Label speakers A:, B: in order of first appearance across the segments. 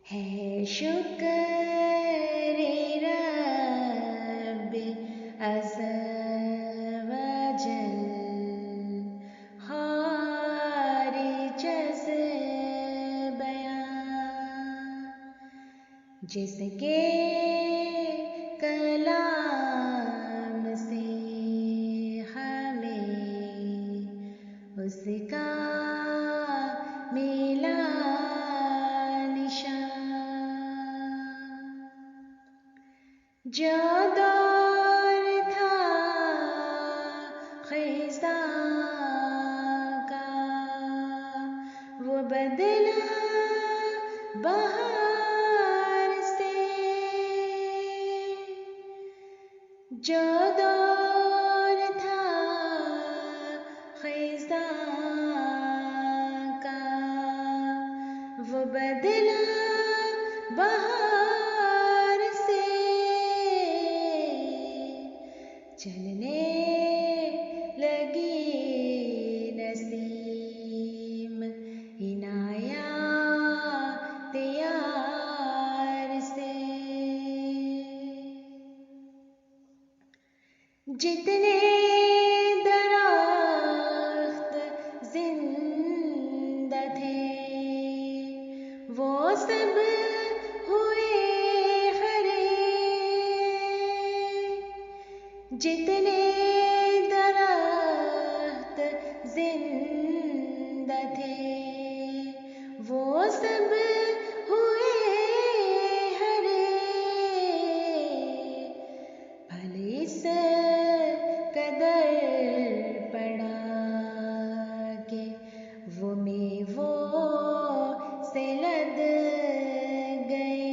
A: है शुक्र रब अज़ व जल खारिज बयां, जिसके कलाम से हमें उसका मिला जो दौर था ख़िज़ा का, वो बदला बहार से। जो दौर था ख़िज़ा का, वो बदला बहार से। चलने लगी नसीम इनायात यार से। जितने दरख्त जिंदा थे वो सब हुए हरे। जितने दरख्त जिंदा थे वो सब हुए हरे। फल इस कदर पड़ा के वो मेवों से लद गए।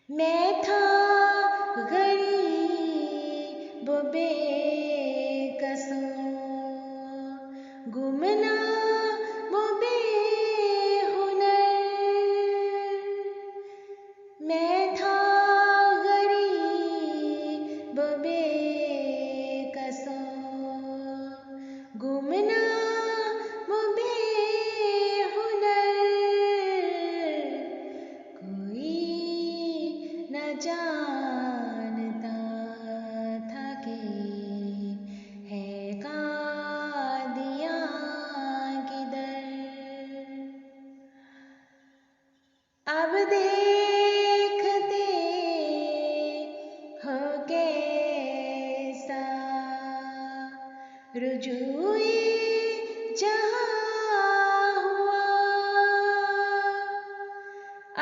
A: मैं था गरीब बेकसों, गुमनाम बेहुनर। मैं था गरीब बेकसों, गुमनाम बेहुनर। कोई न जानता था कि है कादियाँ किधर। अब देखते हो कैसा रुजूए जहाँ हुआ।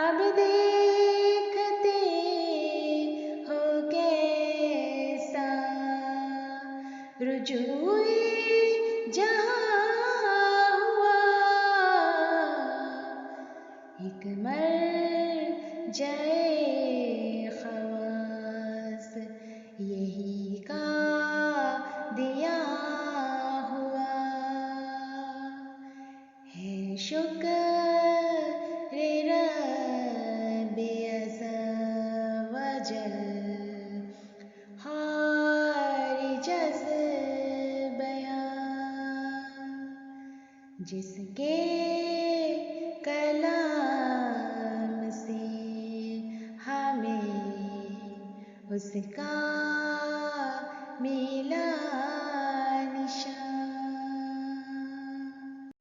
A: अब देखते हो कैसा रुजूए जहाँ हुआ। एक मर जाए ख़वास यही का दिया हुआ। है शुक्र रब अज़ व जल खारिज बयां, जिसके कलाम से हमें उसका मिला निशान।